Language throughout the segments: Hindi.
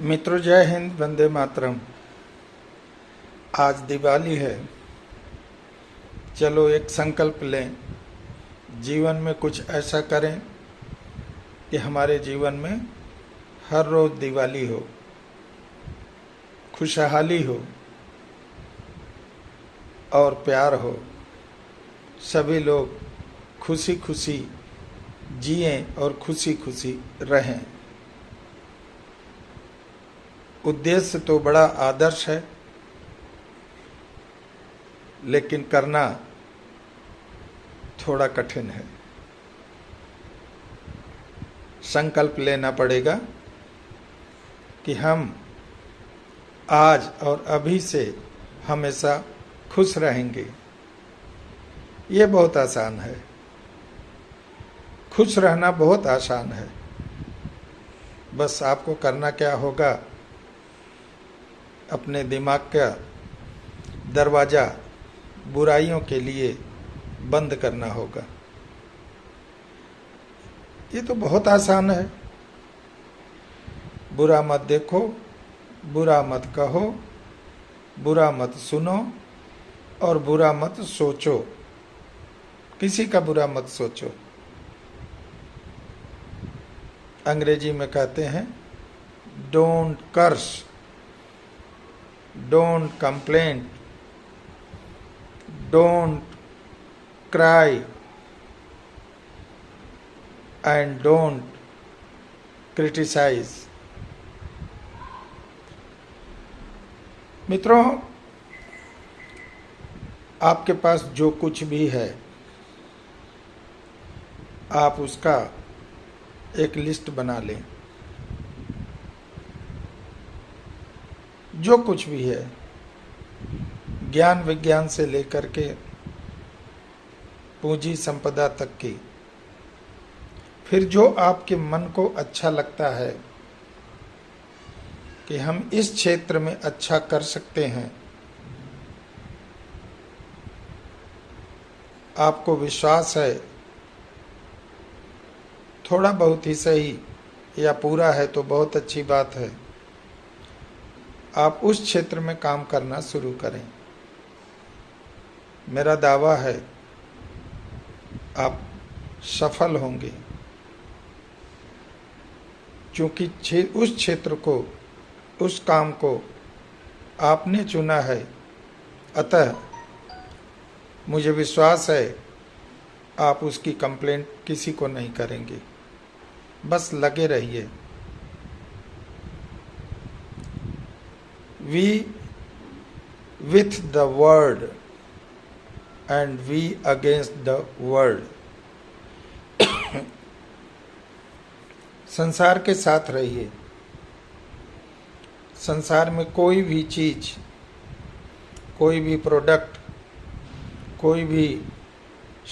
मित्रों, जय हिंद, वंदे मातरम। आज दिवाली है। चलो एक संकल्प लें, जीवन में कुछ ऐसा करें कि हमारे जीवन में हर रोज दिवाली हो, खुशहाली हो और प्यार हो। सभी लोग खुशी खुशी जिएं और खुशी खुशी रहें। उद्देश्य तो बड़ा आदर्श है, लेकिन करना थोड़ा कठिन है। संकल्प लेना पड़ेगा कि हम आज और अभी से हमेशा खुश रहेंगे। ये बहुत आसान है, खुश रहना बहुत आसान है। बस आपको करना क्या होगा, अपने दिमाग का दरवाज़ा बुराइयों के लिए बंद करना होगा। ये तो बहुत आसान है। बुरा मत देखो, बुरा मत कहो, बुरा मत सुनो और बुरा मत सोचो। किसी का बुरा मत सोचो। अंग्रेजी में कहते हैं don't curse, don't complain, don't cry and don't criticise. मित्रों, आपके पास जो कुछ भी है, आप उसका एक लिस्ट बना लें। जो कुछ भी है, ज्ञान विज्ञान से लेकर के पूंजी संपदा तक की। फिर जो आपके मन को अच्छा लगता है कि हम इस क्षेत्र में अच्छा कर सकते हैं, आपको विश्वास है, थोड़ा बहुत ही सही या पूरा है तो बहुत अच्छी बात है, आप उस क्षेत्र में काम करना शुरू करें। मेरा दावा है आप सफल होंगे, क्योंकि उस क्षेत्र को, उस काम को आपने चुना है। अतः मुझे विश्वास है आप उसकी कंप्लेंट किसी को नहीं करेंगे। बस लगे रहिए। We with the world and we against the world। संसार के साथ रहिए। संसार में कोई भी चीज, कोई भी प्रोडक्ट, कोई भी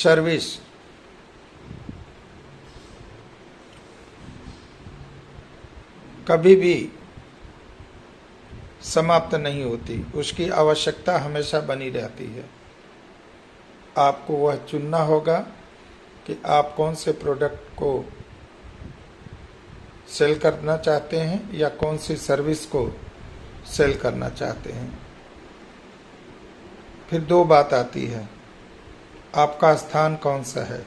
सर्विस कभी भी समाप्त नहीं होती। उसकी आवश्यकता हमेशा बनी रहती है। आपको वह चुनना होगा कि आप कौन से प्रोडक्ट को सेल करना चाहते हैं या कौन सी सर्विस को सेल करना चाहते हैं। फिर दो बात आती है, आपका स्थान कौन सा है।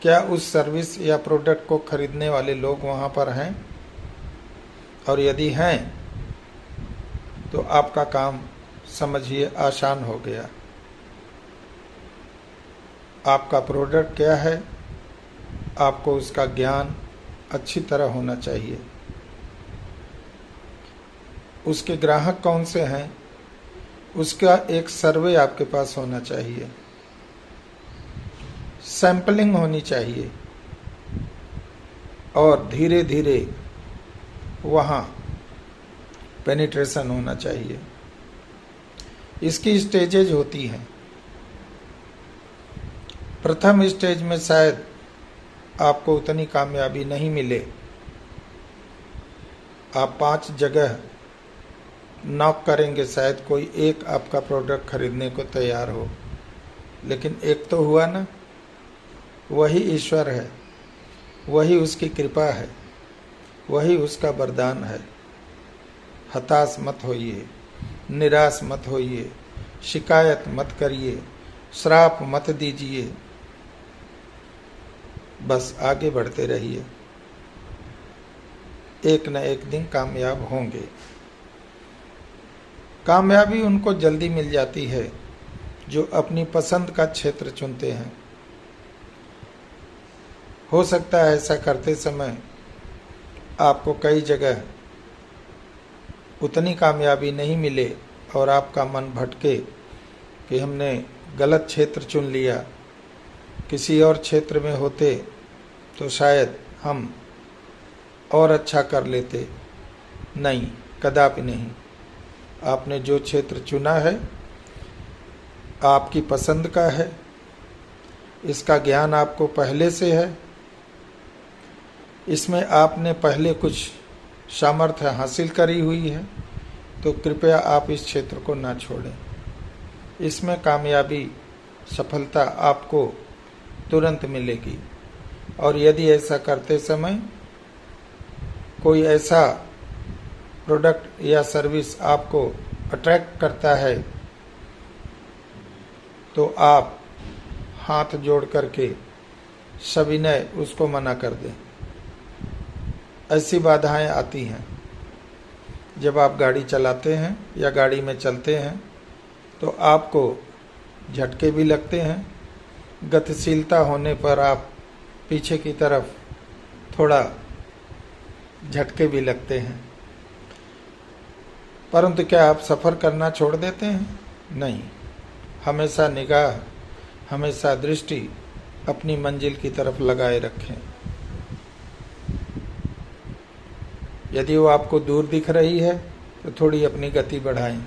क्या उस सर्विस या प्रोडक्ट को खरीदने वाले लोग वहाँ पर हैं, और यदि हैं तो आपका काम समझिए आसान हो गया। आपका प्रोडक्ट क्या है, आपको उसका ज्ञान अच्छी तरह होना चाहिए। उसके ग्राहक कौन से हैं, उसका एक सर्वे आपके पास होना चाहिए। सैंपलिंग होनी चाहिए और धीरे धीरे वहाँ पेनिट्रेशन होना चाहिए। इसकी स्टेजेज होती हैं। प्रथम स्टेज में शायद आपको उतनी कामयाबी नहीं मिले। आप 5 जगह नॉक करेंगे, शायद कोई एक आपका प्रोडक्ट खरीदने को तैयार हो, लेकिन एक तो हुआ ना। वही ईश्वर है, वही उसकी कृपा है, वही उसका वरदान है। हताश मत होइए, निराश मत होइए, शिकायत मत करिए, श्राप मत दीजिए, बस आगे बढ़ते रहिए। एक न एक दिन कामयाब होंगे। कामयाबी उनको जल्दी मिल जाती है जो अपनी पसंद का क्षेत्र चुनते हैं। हो सकता है ऐसा करते समय आपको कई जगह उतनी कामयाबी नहीं मिले और आपका मन भटके कि हमने गलत क्षेत्र चुन लिया, किसी और क्षेत्र में होते तो शायद हम और अच्छा कर लेते। नहीं, कदापि नहीं। आपने जो क्षेत्र चुना है आपकी पसंद का है, इसका ज्ञान आपको पहले से है, इसमें आपने पहले कुछ सामर्थ्य हासिल करी हुई है, तो कृपया आप इस क्षेत्र को ना छोड़ें। इसमें कामयाबी, सफलता आपको तुरंत मिलेगी। और यदि ऐसा करते समय कोई ऐसा प्रोडक्ट या सर्विस आपको अट्रैक्ट करता है तो आप हाथ जोड़ करके सविनय उसको मना कर दें। ऐसी बाधाएं आती हैं जब आप गाड़ी चलाते हैं या गाड़ी में चलते हैं तो आपको झटके भी लगते हैं। गतिशीलता होने पर आप पीछे की तरफ थोड़ा झटके भी लगते हैं, परंतु क्या आप सफ़र करना छोड़ देते हैं? नहीं, हमेशा निगाह, हमेशा दृष्टि अपनी मंजिल की तरफ लगाए रखें। यदि वो आपको दूर दिख रही है तो थोड़ी अपनी गति बढ़ाएं।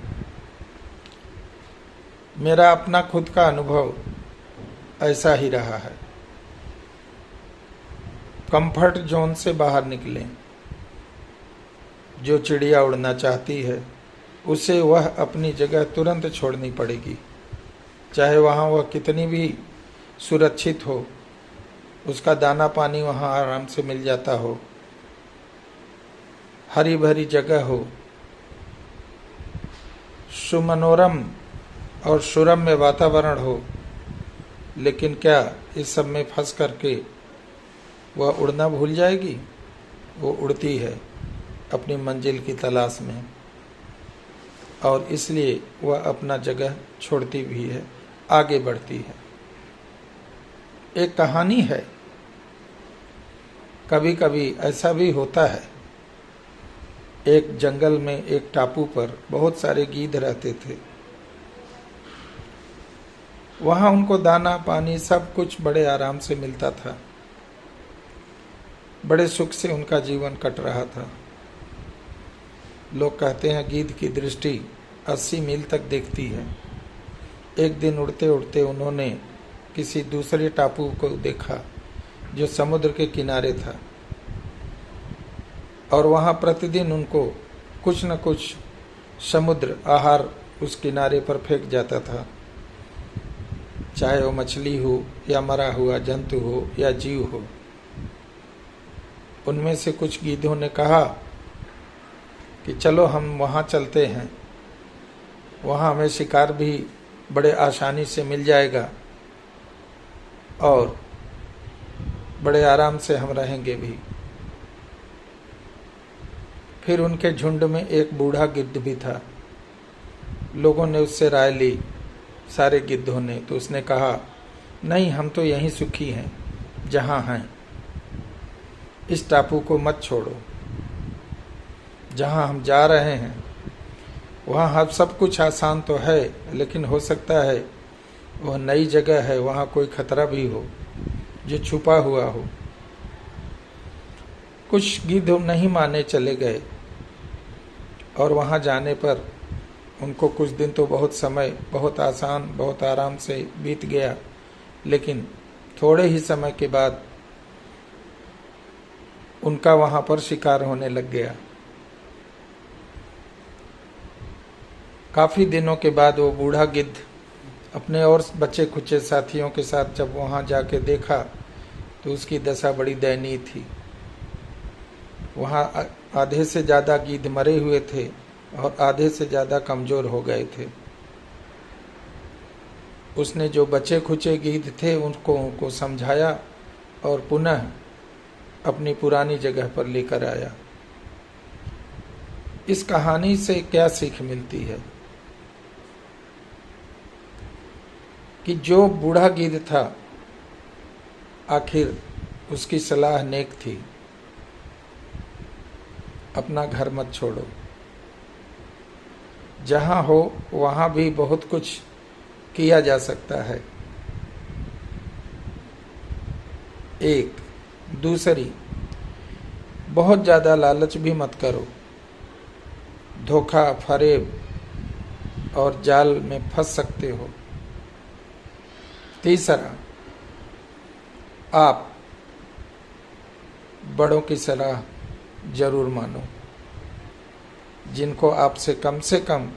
मेरा अपना खुद का अनुभव ऐसा ही रहा है। कंफर्ट जोन से बाहर निकलें। जो चिड़िया उड़ना चाहती है उसे वह अपनी जगह तुरंत छोड़नी पड़ेगी, चाहे वहाँ वह कितनी भी सुरक्षित हो, उसका दाना पानी वहाँ आराम से मिल जाता हो, हरी भरी जगह हो, सुमनोरम और सुरम्य वातावरण हो, लेकिन क्या इस सब में फंस करके वह उड़ना भूल जाएगी? वो उड़ती है अपनी मंजिल की तलाश में, और इसलिए वह अपना जगह छोड़ती भी है, आगे बढ़ती है। एक कहानी है, कभी कभी ऐसा भी होता है। एक जंगल में एक टापू पर बहुत सारे गीध रहते थे। वहां उनको दाना पानी सब कुछ बड़े आराम से मिलता था। बड़े सुख से उनका जीवन कट रहा था। लोग कहते हैं गीध की दृष्टि 80 मील तक देखती है। एक दिन उड़ते उड़ते उन्होंने किसी दूसरे टापू को देखा जो समुद्र के किनारे था, और वहां प्रतिदिन उनको कुछ न कुछ समुद्र आहार उस किनारे पर फेंक जाता था, चाहे वो मछली हो या मरा हुआ जंतु हो या जीव हो। उनमें से कुछ गीधों ने कहा कि चलो हम वहाँ चलते हैं, वहाँ हमें शिकार भी बड़े आसानी से मिल जाएगा और बड़े आराम से हम रहेंगे भी। फिर उनके झुंड में एक बूढ़ा गिद्ध भी था। लोगों ने उससे राय ली, सारे गिद्धों ने, तो उसने कहा नहीं, हम तो यहीं सुखी हैं जहाँ हैं, इस टापू को मत छोड़ो। जहाँ हम जा रहे हैं वहाँ हर सब कुछ आसान तो है, लेकिन हो सकता है वह नई जगह है, वहाँ कोई खतरा भी हो जो छुपा हुआ हो। कुछ गिद्ध नहीं माने, चले गए, और वहाँ जाने पर उनको कुछ दिन तो बहुत समय, बहुत आसान, बहुत आराम से बीत गया, लेकिन थोड़े ही समय के बाद उनका वहाँ पर शिकार होने लग गया। काफ़ी दिनों के बाद वो बूढ़ा गिद्ध अपने और बच्चे खुचे साथियों के साथ जब वहाँ जाके देखा तो उसकी दशा बड़ी दयनीय थी। वहाँ आधे से ज़्यादा गिद्ध मरे हुए थे और आधे से ज़्यादा कमज़ोर हो गए थे। उसने जो बचे खुचे गिद्ध थे उनको समझाया और पुनः अपनी पुरानी जगह पर लेकर आया। इस कहानी से क्या सीख मिलती है कि जो बूढ़ा गिद्ध था, आखिर उसकी सलाह नेक थी, अपना घर मत छोड़ो। जहां हो वहां भी बहुत कुछ किया जा सकता है। एक दूसरी, बहुत ज्यादा लालच भी मत करो, धोखा फरेब और जाल में फंस सकते हो। तीसरा, आप बड़ों की सलाह जरूर मानो, जिनको आपसे कम से कम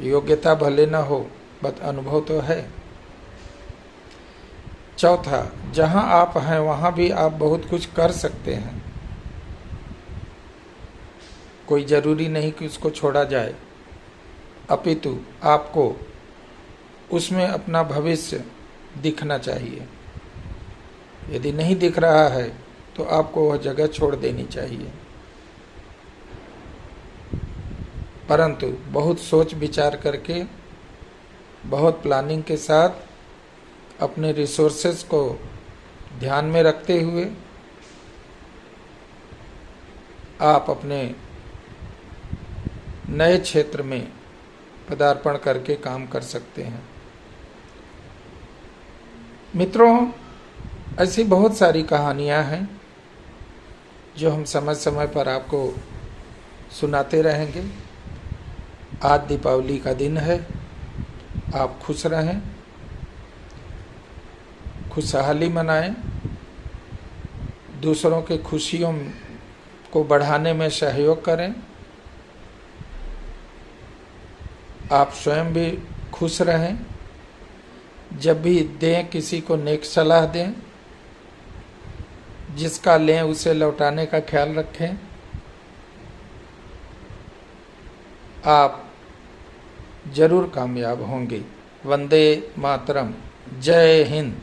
योग्यता भले न हो बट अनुभव तो है। चौथा, जहां आप हैं वहां भी आप बहुत कुछ कर सकते हैं। कोई जरूरी नहीं कि उसको छोड़ा जाए, अपितु आपको उसमें अपना भविष्य दिखना चाहिए। यदि नहीं दिख रहा है तो आपको वह जगह छोड़ देनी चाहिए। परंतु बहुत सोच विचार करके, बहुत प्लानिंग के साथ, अपने रिसोर्सेज को ध्यान में रखते हुए आप अपने नए क्षेत्र में पदार्पण करके काम कर सकते हैं। मित्रों, ऐसी बहुत सारी कहानियां हैं जो हम समय समय पर आपको सुनाते रहेंगे। आज दीपावली का दिन है, आप खुश रहें, खुशहाली मनाएं, दूसरों के खुशियों को बढ़ाने में सहयोग करें, आप स्वयं भी खुश रहें। जब भी दें किसी को नेक सलाह दें, जिसका लें उसे लौटाने का ख्याल रखें। आप जरूर कामयाब होंगे। वंदे मातरम। जय हिंद।